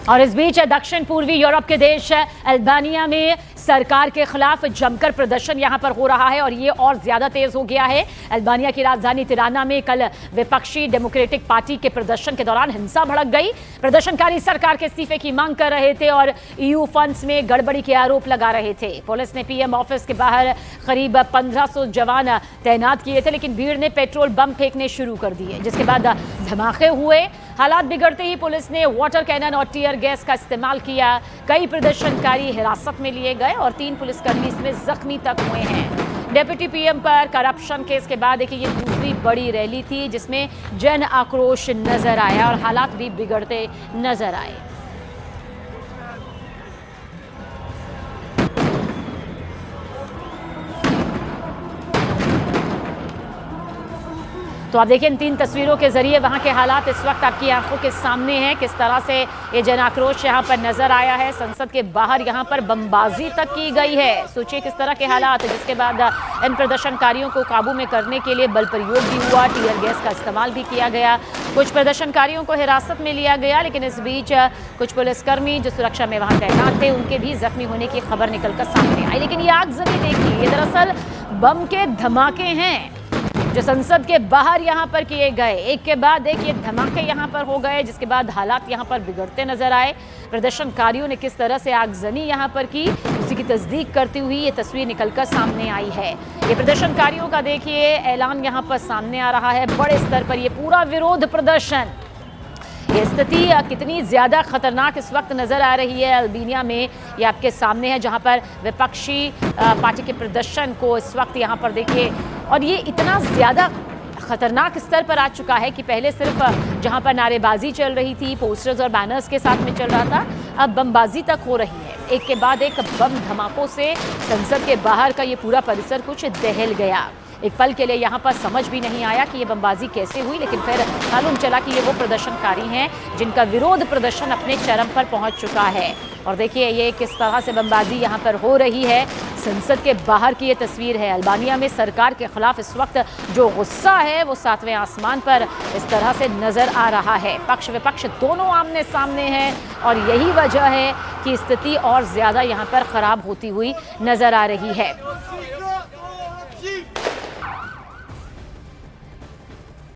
और इस बीच दक्षिण पूर्वी यूरोप के देश अल्बानिया में सरकार के खिलाफ जमकर प्रदर्शन यहां पर हो रहा है और ये और ज्यादा तेज हो गया है। अल्बानिया की राजधानी तिराना में कल विपक्षी डेमोक्रेटिक पार्टी के प्रदर्शन के दौरान हिंसा भड़क गई। प्रदर्शनकारी सरकार के इस्तीफे की मांग कर रहे थे और ईयू फंड्स में गड़बड़ी के आरोप लगा रहे थे। पुलिस ने पीएम ऑफिस के बाहर करीब 1500 जवान तैनात किए थे, लेकिन भीड़ ने पेट्रोल बम फेंकने शुरू कर दिए, जिसके बाद धमाके हुए। हालात बिगड़ते ही पुलिस ने वाटर कैनन और टीयर गैस का इस्तेमाल किया। कई प्रदर्शनकारी हिरासत में लिए गए और 3 पुलिसकर्मी इसमें जख्मी तक हुए हैं। डेप्यूटी पीएम पर करप्शन केस के बाद देखिए ये दूसरी बड़ी रैली थी जिसमें जन आक्रोश नजर आया और हालात भी बिगड़ते नजर आए। तो आप देखिए इन 3 तस्वीरों के जरिए वहां के हालात इस वक्त आपकी आंखों के सामने हैं। किस तरह से ये जन आक्रोश यहां पर नजर आया है। संसद के बाहर यहां पर बमबाजी तक की गई है। सोचिए किस तरह के हालात, जिसके बाद इन प्रदर्शनकारियों को काबू में करने के लिए बल प्रयोग भी हुआ, टीयर गैस का इस्तेमाल भी किया गया। कुछ प्रदर्शनकारियों को हिरासत में लिया गया, लेकिन इस बीच कुछ पुलिसकर्मी जो सुरक्षा में वहां तैनात थे उनके भी जख्मी होने की खबर निकलकर सामने आई। लेकिन ये आगजनी देखिए, ये दरअसल बम के धमाके हैं जो संसद के बाहर यहां पर किए गए। एक के बाद एक ये धमाके यहां पर हो गए, जिसके बाद हालात यहां पर बिगड़ते नजर आए। प्रदर्शनकारियों ने किस तरह से आगजनी यहां पर की, उसी की तस्दीक करती हुई ये तस्वीर निकलकर सामने आई है। ये प्रदर्शनकारियों का देखिए ऐलान यहां पर सामने आ रहा है। बड़े स्तर पर ये पूरा विरोध प्रदर्शन, ये स्थिति कितनी ज़्यादा खतरनाक इस वक्त नज़र आ रही है अल्बानिया में, ये आपके सामने है, जहां पर विपक्षी पार्टी के प्रदर्शन को इस वक्त यहां पर देखिए। और ये इतना ज़्यादा खतरनाक स्तर पर आ चुका है कि पहले सिर्फ जहां पर नारेबाजी चल रही थी, पोस्टर्स और बैनर्स के साथ में चल रहा था, अब बमबाजी तक हो रही है। एक के बाद एक बम धमाकों से संसद के बाहर का ये पूरा परिसर कुछ दहल गया। एक पल के लिए यहाँ पर समझ भी नहीं आया कि ये बमबाजी कैसे हुई, लेकिन फिर मालूम चला कि ये वो प्रदर्शनकारी हैं जिनका विरोध प्रदर्शन अपने चरम पर पहुँच चुका है। और देखिए ये किस तरह से बमबाजी यहाँ पर हो रही है। संसद के बाहर की ये तस्वीर है। अल्बानिया में सरकार के खिलाफ इस वक्त जो गुस्सा है वो 7वें आसमान पर इस तरह से नजर आ रहा है। पक्ष विपक्ष दोनों आमने सामने हैं और यही वजह है कि स्थिति और ज्यादा यहाँ पर खराब होती हुई नजर आ रही है।